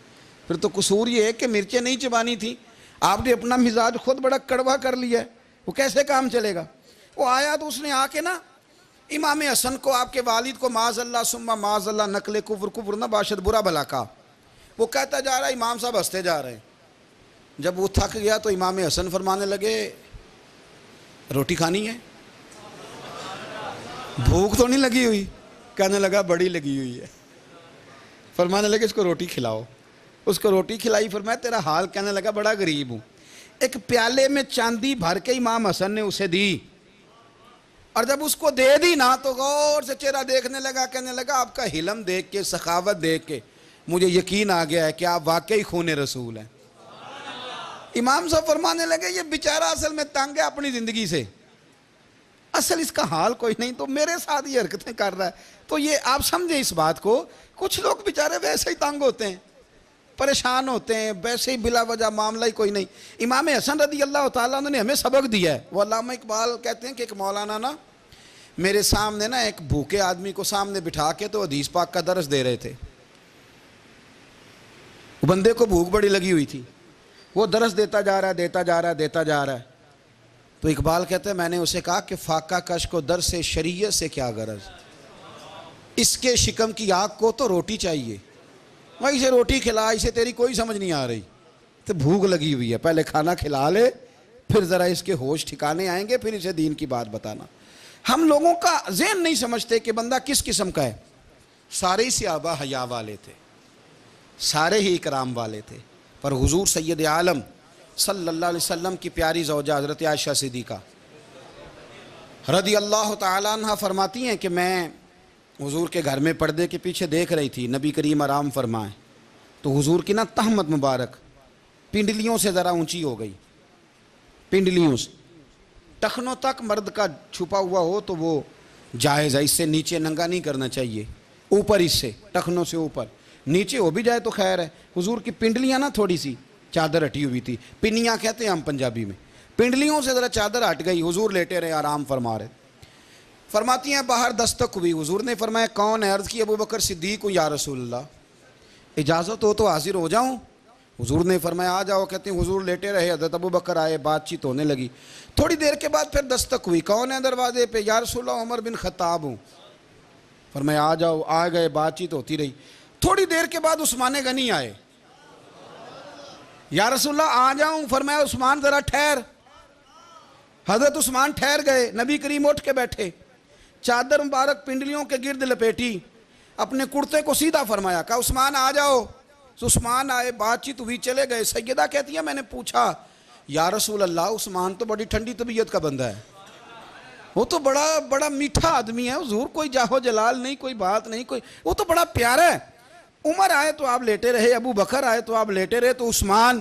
پھر تو قصور یہ ہے کہ مرچیں نہیں چبانی تھی، آپ نے اپنا مزاج خود بڑا کڑوا کر لیا ہے، وہ کیسے کام چلے گا. وہ آیا تو اس نے آ کے نا امام حسن کو، آپ کے والد کو معاذ اللہ ثم معاذ اللہ نقل کفر نہ باشد برا بھلا کہا. وہ کہتا جا رہا ہے، امام صاحب ہنستے جا رہے ہیں. جب وہ تھک گیا تو امام حسن فرمانے لگے روٹی کھانی ہے، بھوک تو نہیں لگی ہوئی؟ کہنے لگا بڑی لگی ہوئی ہے. فرمانے لگے اس کو روٹی کھلاؤ. اس کو روٹی کھلائی. فرمایا تیرا حال؟ کہنے لگا بڑا غریب ہوں. ایک پیالے میں چاندی بھر کے امام حسن نے اسے دی، اور جب اس کو دے دی نا تو غور سے چہرہ دیکھنے لگا، کہنے لگا آپ کا حلم دیکھ کے، سخاوت دیکھ کے مجھے یقین آ گیا ہے کہ آپ واقعی خون رسول ہیں۔ امام صاحب فرمانے لگے یہ بیچارہ اصل میں تنگ ہے اپنی زندگی سے، اصل اس کا حال کوئی نہیں، تو میرے ساتھ یہ حرکتیں کر رہا ہے۔ تو یہ آپ سمجھیں اس بات کو، کچھ لوگ بیچارے ویسے ہی تنگ ہوتے ہیں، پریشان ہوتے ہیں، ویسے ہی بلا وجہ معاملہ ہی کوئی نہیں۔ امام حسن رضی اللہ تعالیٰ عنہ نے ہمیں سبق دیا ہے۔ وہ علامہ اقبال کہتے ہیں کہ ایک مولانا نا میرے سامنے نا ایک بھوکے آدمی کو سامنے بٹھا کے تو حدیث پاک کا درس دے رہے تھے۔ بندے کو بھوک بڑی لگی ہوئی تھی، وہ درس دیتا جا رہا ہے۔ تو اقبال کہتے ہیں میں نے اسے کہا کہ فاقہ کش کو درس شریعت سے کیا غرض، اس کے شکم کی آگ کو تو روٹی چاہیے، میں اسے روٹی کھلا، اسے تیری کوئی سمجھ نہیں آ رہی، تو بھوک لگی ہوئی ہے، پہلے کھانا کھلا لے، پھر ذرا اس کے ہوش ٹھکانے آئیں گے، پھر اسے دین کی بات بتانا۔ ہم لوگوں کا ذہن نہیں سمجھتے کہ بندہ کس قسم کا ہے۔ سارے ہی صحابہ حیا والے تھے، سارے ہی اکرام والے تھے، پر حضور سید عالم صلی اللہ علیہ وسلم کی پیاری زوجہ حضرت عائشہ صدیقہ رضی اللہ تعالیٰ عنہ فرماتی ہیں کہ میں حضور کے گھر میں پردے کے پیچھے دیکھ رہی تھی، نبی کریم آرام فرمائیں، تو حضور کی نا تہمت مبارک پنڈلیوں سے ذرا اونچی ہو گئی، پنڈلیوں سے ٹخنوں تک مرد کا چھپا ہوا ہو تو وہ جائز ہے، اس سے نیچے ننگا نہیں کرنا چاہیے، اوپر اس سے ٹخنوں سے اوپر، نیچے ہو بھی جائے تو خیر ہے۔ حضور کی پنڈلیاں نا تھوڑی سی چادر ہٹی ہوئی تھی، پنیاں کہتے ہیں ہم پنجابی میں، پنڈلیوں سے ذرا چادر ہٹ گئی، حضور لیٹے رہے، آرام فرما رہے۔ فرماتی ہیں باہر دستک ہوئی، حضور نے فرمایا کون ہے؟ عرض کی ابو بکر صدیق ہوں یا رسول اللہ، اجازت ہو تو حاضر ہو جاؤں؟ حضور نے فرمایا آ جاؤ۔ کہتے ہیں حضور لیٹے رہے، حضرت ابو بکر آئے، بات چیت ہونے لگی، تھوڑی دیر کے بعد پھر دستک ہوئی، کون ہے دروازے پہ؟ یا رسول اللہ عمر بن خطاب ہوں۔ فرمایا آ جاؤ، آ گئے، بات چیت ہوتی رہی، تھوڑی دیر کے بعد عثمان غنی آئے، یا رسول اللہ آ جاؤں؟ فرمایا عثمان ذرا ٹھہر۔ حضرت عثمان ٹھہر گئے، نبی کریم اٹھ کے بیٹھے، چادر مبارک پنڈلیوں کے گرد لپیٹی، اپنے کرتے کو سیدھا فرمایا، کہا عثمان آ جاؤ۔ تو عثمان آئے، بات چیت ہوئی، چلے گئے۔ سیدہ کہتی ہے میں نے پوچھا یا رسول اللہ عثمان تو بڑی ٹھنڈی طبیعت کا بندہ ہے، وہ تو بڑا میٹھا آدمی ہے حضور، کوئی جاہو جلال نہیں، کوئی بات نہیں، کوئی، وہ تو بڑا پیارا ہے۔ عمر آئے تو آپ لیٹے رہے، ابو بکر آئے تو آپ لیٹے رہے، تو عثمان؟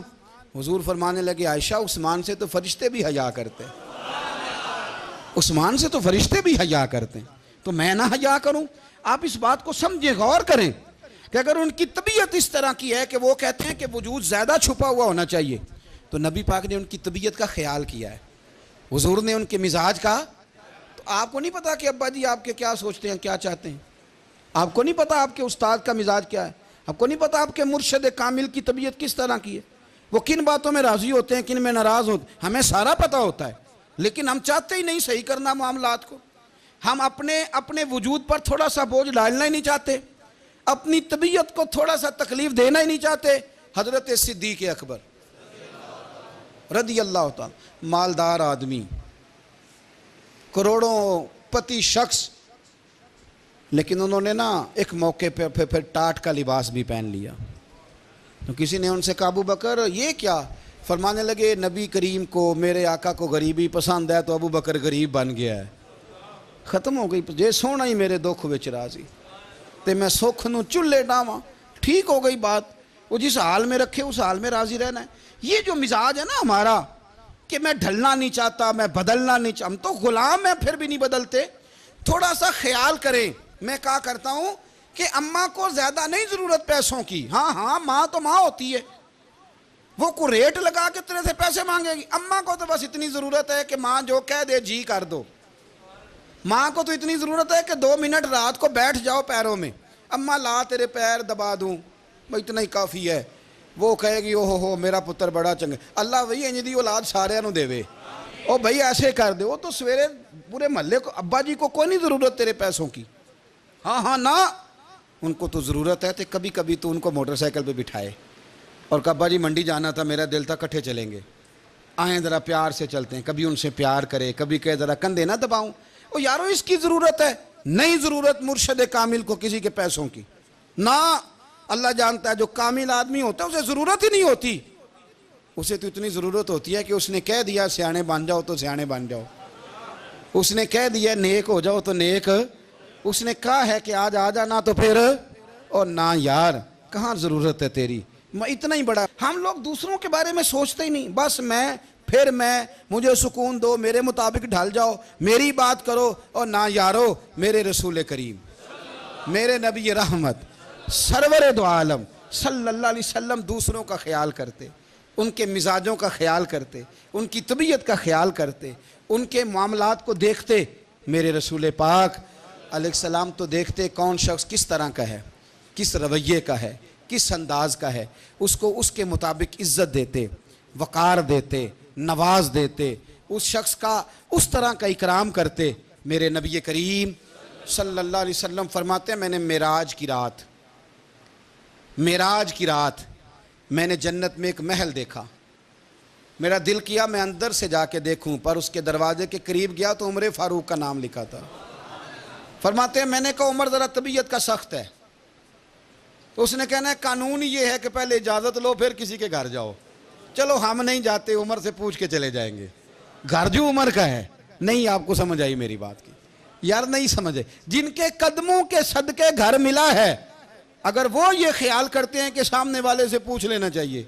حضور فرمانے لگے عائشہ عثمان سے تو فرشتے بھی حیا کرتے ہیں، عثمان سے تو فرشتے بھی حیا کرتے ہیں، تو میں نہ حیا کروں؟ آپ اس بات کو سمجھیں، غور کریں کہ اگر ان کی طبیعت اس طرح کی ہے کہ وہ کہتے ہیں کہ وجود زیادہ چھپا ہوا ہونا چاہیے، تو نبی پاک نے ان کی طبیعت کا خیال کیا ہے، حضور نے ان کے مزاج کا۔ تو آپ کو نہیں پتا کہ ابا جی آپ کے کیا سوچتے ہیں، کیا چاہتے ہیں؟ آپ کو نہیں پتا آپ کے استاد کا مزاج کیا ہے؟ آپ کو نہیں پتا آپ کے مرشد کامل کی طبیعت کس طرح کی ہے؟ وہ کن باتوں میں راضی ہوتے ہیں، کن میں ناراض ہوتے ہیں، ہمیں سارا پتا ہوتا ہے، لیکن ہم چاہتے ہی نہیں صحیح کرنا معاملات کو۔ ہم اپنے وجود پر تھوڑا سا بوجھ ڈالنا ہی نہیں چاہتے، اپنی طبیعت کو تھوڑا سا تکلیف دینا ہی نہیں چاہتے۔ حضرت صدیق اکبر رضی اللہ تعالی، مالدار آدمی، کروڑوں پتی شخص، لیکن انہوں نے نا ایک موقع پہ پھر ٹاٹ کا لباس بھی پہن لیا۔ تو کسی نے ان سے کہا ابو بکر یہ کیا؟ فرمانے لگے نبی کریم کو، میرے آقا کو غریبی پسند ہے، تو ابو بکر غریب بن گیا ہے، ختم ہو گئی، جے سونا ہی میرے دکھ وچ راضی تے میں سکھ نو چلے ڈاواں، ٹھیک ہو گئی بات۔ وہ جس حال میں رکھے اس حال میں راضی رہنا ہے۔ یہ جو مزاج ہے نا ہمارا کہ میں ڈھلنا نہیں چاہتا، میں بدلنا نہیں چاہتا، ہم تو غلام ہیں پھر بھی نہیں بدلتے۔ تھوڑا سا خیال کریں۔ میں کہا کرتا ہوں کہ اماں کو زیادہ نہیں ضرورت پیسوں کی، ہاں ماں تو ماں ہوتی ہے، وہ کو ریٹ لگا کے تیرے سے پیسے مانگے گی۔ اماں کو تو بس اتنی ضرورت ہے کہ ماں جو کہہ دے جی کر دو۔ ماں کو تو اتنی ضرورت ہے کہ 2 منٹ رات کو بیٹھ جاؤ پیروں میں، اماں لا تیرے پیر دبا دوں، بھائی اتنا ہی کافی ہے۔ وہ کہے گی او ہو میرا پتر بڑا چنگا، اللہ وہی انج دی اولاد سارے نو دے وے، او بھائی ایسے کر دے۔ وہ تو سویرے پورے محلے کو، ابا جی کو کوئی نہیں ضرورت تیرے پیسوں کی، ہاں نا، ان کو تو ضرورت ہے۔ تو کبھی کبھی تو ان کو موٹر سائیکل پہ بٹھائے اور کہ ابا جی منڈی جانا تھا، میرا دل تھا کٹھے چلیں گے، آئیں ذرا پیار سے چلتے ہیں، کبھی ان سے پیار کرے، کبھی کہے ذرا کندھے نہ دباؤں۔ او یارو اس کی ضرورت ہے، نہیں ضرورت مرشد کامل کو کسی کے پیسوں کی، نہ، اللہ جانتا ہے جو کامل آدمی ہوتا ہے اسے ضرورت ہی نہیں ہوتی۔ اسے تو اتنی ضرورت ہوتی ہے کہ اس نے کہہ دیا سیانے بن جاؤ تو سیانے بن جاؤ، اس نے کہہ دیا نیک ہو جاؤ تو نیک، اس نے کہا ہے کہ آج آ جانا تو پھر، اور نہ یار کہاں ضرورت ہے تیری، میں اتنا ہی بڑا، ہم لوگ دوسروں کے بارے میں سوچتے ہی نہیں، بس میں مجھے سکون دو، میرے مطابق ڈھل جاؤ، میری بات کرو، اور نہ یارو میرے رسول کریم، میرے نبی رحمت سرور دو عالم صلی اللہ علیہ وسلم دوسروں کا خیال کرتے، ان کے مزاجوں کا خیال کرتے، ان کی طبیعت کا خیال کرتے، ان کے معاملات کو دیکھتے۔ میرے رسول پاک علیہ السلام تو دیکھتے کون شخص کس طرح کا ہے، کس رویے کا ہے، کس انداز کا ہے، اس کو اس کے مطابق عزت دیتے، وقار دیتے، نواز دیتے، اس شخص کا اس طرح کا اکرام کرتے۔ میرے نبی کریم صلی اللہ علیہ وسلم فرماتے ہیں میں نے معراج کی رات میں نے جنت میں ایک محل دیکھا، میرا دل کیا میں اندر سے جا کے دیکھوں، پر اس کے دروازے کے قریب گیا تو عمر فاروق کا نام لکھا تھا۔ فرماتے ہیں میں نے کہا عمر ذرا طبیعت کا سخت ہے، تو اس نے کہنا ہے قانون یہ ہے کہ پہلے اجازت لو پھر کسی کے گھر جاؤ، چلو ہم نہیں جاتے، عمر سے پوچھ کے چلے جائیں گے، گھر جو عمر کا ہے۔ نہیں آپ کو سمجھ آئی میری بات کی؟ یار نہیں سمجھے، جن کے قدموں کے صدقے گھر ملا ہے، اگر وہ یہ خیال کرتے ہیں کہ سامنے والے سے پوچھ لینا چاہیے،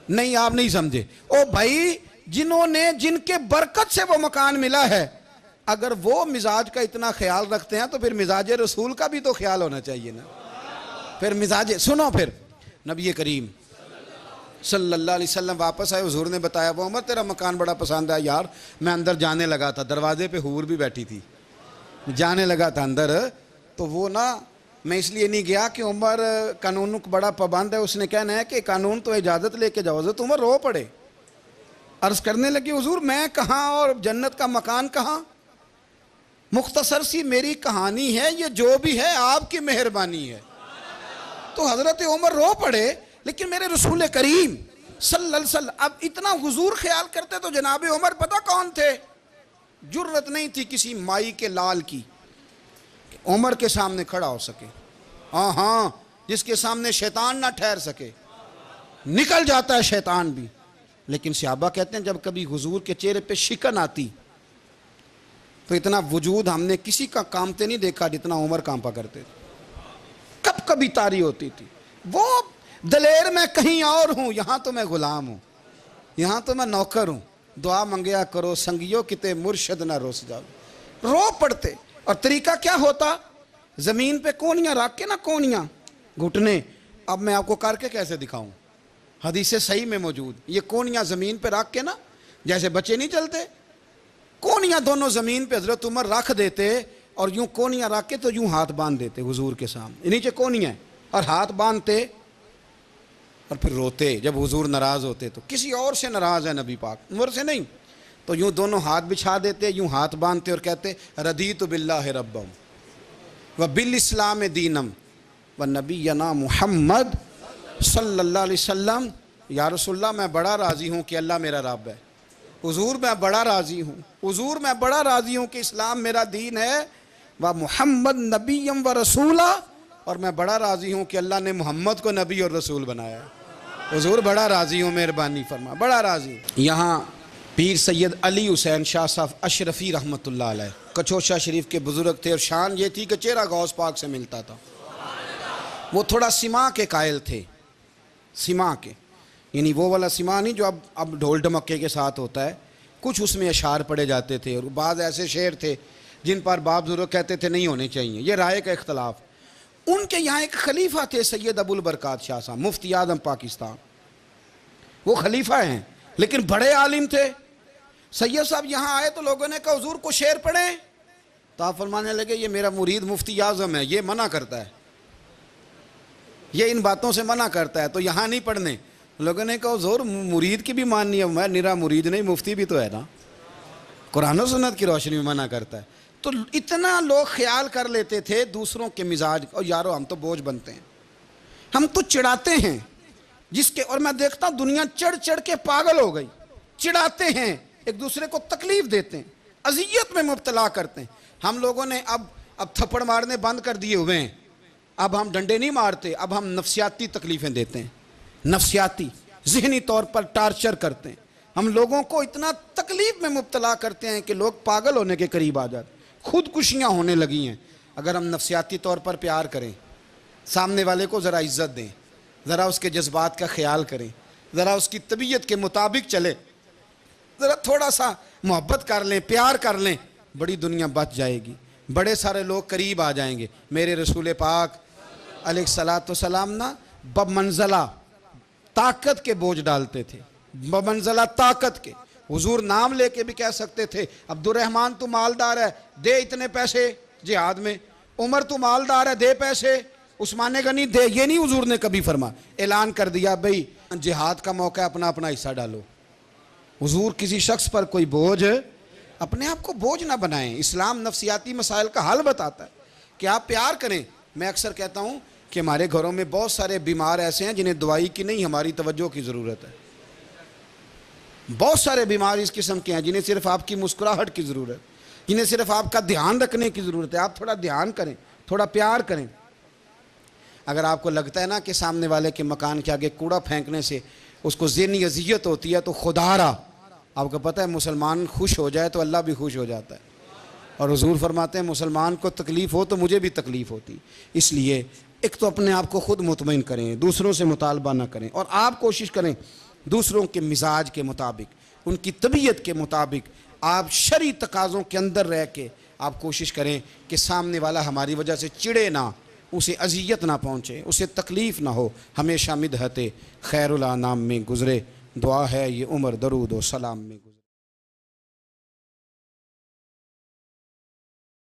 نہیں آپ نہیں سمجھے۔ او بھائی جن کے برکت سے وہ مکان ملا ہے، اگر وہ مزاج کا اتنا خیال رکھتے ہیں تو پھر مزاج رسول کا بھی تو خیال ہونا چاہیے نا۔ پھر سنو، پھر نبی کریم صلی اللہ علیہ وسلم واپس آئے، حضور نے بتایا وہ عمر تیرا مکان بڑا پسند ہے یار، میں اندر جانے لگا تھا، دروازے پہ حور بھی بیٹھی تھی، جانے لگا تھا اندر، تو وہ میں اس لیے نہیں گیا کہ عمر قانون کو بڑا پابند ہے، اس نے کہنا ہے کہ قانون تو اجازت لے کے جاؤ، حضرت عمر رو پڑے، عرض کرنے لگی حضور میں کہاں اور جنت کا مکان کہاں، مختصر سی میری کہانی ہے، یہ جو بھی ہے آپ کی مہربانی ہے۔ تو حضرت عمر رو پڑے، لیکن میرے رسول کریم صلی اللہ علیہ وسلم اب اتنا حضور خیال کرتے تو جناب عمر پتہ کون تھے؟ جرت نہیں تھی کسی مائی کے لال کی کہ عمر کے سامنے کھڑا ہو سکے، ہاں جس کے سامنے شیطان نہ ٹھہر سکے، نکل جاتا ہے شیطان بھی، لیکن صحابہ کہتے ہیں جب کبھی حضور کے چہرے پہ شکن آتی تو اتنا وجود ہم نے کسی کا کامتے نہیں دیکھا جتنا عمر کانپا کرتے تھے، کب کبھی طاری ہوتی تھی، وہ دلیر میں کہیں اور ہوں، یہاں تو میں غلام ہوں، یہاں تو میں نوکر ہوں، دعا منگیا کرو سنگیو کتے مرشد نہ روس جاؤ، رو پڑتے۔ اور طریقہ کیا ہوتا؟ زمین پہ کونیاں رکھ کے کونیاں گھٹنے، اب میں آپ کو کر کے کیسے دکھاؤں، حدیث صحیح میں موجود، یہ کونیاں زمین پہ رکھ کے جیسے بچے نہیں چلتے، کونیاں دونوں زمین پہ حضرت عمر رکھ دیتے، اور یوں کونیاں رکھ کے تو یوں ہاتھ باندھ دیتے حضور کے سامنے، نیچے کونیاں اور ہاتھ باندھتے، اور پھر روتے جب حضور ناراض ہوتے، تو کسی اور سے ناراض ہے نبی پاک، عمر سے نہیں، تو یوں دونوں ہاتھ بچھا دیتے، یوں ہاتھ باندھتے اور کہتے رضیت باللہ ربم وبالاسلام دینم ونبینا محمد صلی اللہ علیہ وسلم، یا رسول اللہ میں بڑا راضی ہوں کہ اللہ میرا رب ہے، حضور میں بڑا راضی ہوں، حضور میں بڑا راضی ہوں کہ اسلام میرا دین ہے، و محمد نبیم و رسولہ، اور میں بڑا راضی ہوں کہ اللہ نے محمد کو نبی اور رسول بنایا ہے، حضور بڑا راضی ہوں، مہربانی فرما، بڑا راضی ہوں۔ یہاں پیر سید علی حسین شاہ صاحب اشرفی رحمۃ اللہ علیہ کچوشا شریف کے بزرگ تھے، اور شان یہ تھی کہ چہرہ غوث پاک سے ملتا تھا، وہ تھوڑا سما کے قائل تھے، سما کے، یعنی وہ والا سما نہیں جو اب ڈھول ڈھمکے کے ساتھ ہوتا ہے، کچھ اس میں اشعار پڑے جاتے تھے، اور بعض ایسے شعر تھے جن پر باپ بزرگ کہتے تھے نہیں ہونے چاہیے، یہ رائے کا اختلاف۔ ان کے یہاں ایک خلیفہ تھے سید ابو البرکات شاہ صاحب، مفتی اعظم پاکستان، وہ خلیفہ ہیں لیکن بڑے عالم تھے۔ سید صاحب یہاں آئے تو لوگوں نے کہا حضور کو شعر پڑھیں، تو آپ فرمانے لگے یہ میرا مرید مفتی اعظم ہے، یہ منع کرتا ہے، یہ ان باتوں سے منع کرتا ہے، تو یہاں نہیں پڑھنے۔ لوگوں نے کہا حضور مرید کی بھی ماننی ہے، میں نرا مرید نہیں، مفتی بھی تو ہے نا، قرآن و سنت کی روشنی میں منع کرتا ہے۔ تو اتنا لوگ خیال کر لیتے تھے دوسروں کے مزاج، اور یارو ہم تو بوجھ بنتے ہیں، ہم تو چڑھاتے ہیں جس کے، اور میں دیکھتا ہوں دنیا چڑھ چڑھ کے پاگل ہو گئی، چڑھاتے ہیں ایک دوسرے کو تکلیف دیتے ہیں، اذیت میں مبتلا کرتے ہیں۔ ہم لوگوں نے اب تھپڑ مارنے بند کر دیے ہوئے ہیں، اب ہم ڈنڈے نہیں مارتے، اب ہم نفسیاتی تکلیفیں دیتے ہیں، نفسیاتی ذہنی طور پر ٹارچر کرتے ہیں، ہم لوگوں کو اتنا تکلیف میں مبتلا کرتے ہیں کہ لوگ پاگل ہونے کے قریب آ جاتے ہیں، خودکشیاں ہونے لگی ہیں۔ اگر ہم نفسیاتی طور پر پیار کریں، سامنے والے کو ذرا عزت دیں، ذرا اس کے جذبات کا خیال کریں، ذرا اس کی طبیعت کے مطابق چلے، ذرا تھوڑا سا محبت کر لیں، پیار کر لیں، بڑی دنیا بچ جائے گی، بڑے سارے لوگ قریب آ جائیں گے۔ میرے رسول پاک علیہ الصلاۃ والسلام نا بمنزلہ طاقت کے بوجھ ڈالتے تھے، بمنزلہ طاقت کے۔ حضور نام لے کے بھی کہہ سکتے تھے عبد الرحمن تو مالدار ہے، دے اتنے پیسے جہاد میں، عمر تو مالدار ہے، دے پیسے، عثمان غنی دے، یہ نہیں حضور نے کبھی فرما، اعلان کر دیا بھئی جہاد کا موقع ہے، اپنا اپنا حصہ ڈالو۔ حضور کسی شخص پر کوئی بوجھ، اپنے آپ کو بوجھ نہ بنائیں۔ اسلام نفسیاتی مسائل کا حل بتاتا ہے کہ آپ پیار کریں۔ میں اکثر کہتا ہوں کہ ہمارے گھروں میں بہت سارے بیمار ایسے ہیں جنہیں دوائی کی نہیں، ہماری توجہ کی ضرورت ہے۔ بہت سارے بیمار اس قسم کے ہیں جنہیں صرف آپ کی مسکراہٹ کی ضرورت، جنہیں صرف آپ کا دھیان رکھنے کی ضرورت ہے۔ آپ تھوڑا دھیان کریں، تھوڑا پیار کریں۔ اگر آپ کو لگتا ہے نا کہ سامنے والے کے مکان کے آگے کوڑا پھینکنے سے اس کو ذہنی اذیت ہوتی ہے تو خدا را، آپ کو پتہ ہے مسلمان خوش ہو جائے تو اللہ بھی خوش ہو جاتا ہے، اور حضور فرماتے ہیں مسلمان کو تکلیف ہو تو مجھے بھی تکلیف ہوتی۔ اس لیے ایک تو اپنے آپ کو خود مطمئن کریں، دوسروں سے مطالبہ نہ کریں، اور آپ کوشش کریں دوسروں کے مزاج کے مطابق، ان کی طبیعت کے مطابق، آپ شرعی تقاضوں کے اندر رہ کے آپ کوشش کریں کہ سامنے والا ہماری وجہ سے چڑے نہ، اسے اذیت نہ پہنچے، اسے تکلیف نہ ہو، ہمیشہ مدحت خیر الانام میں گزرے۔ دعا ہے یہ عمر درود و سلام میں گزرے۔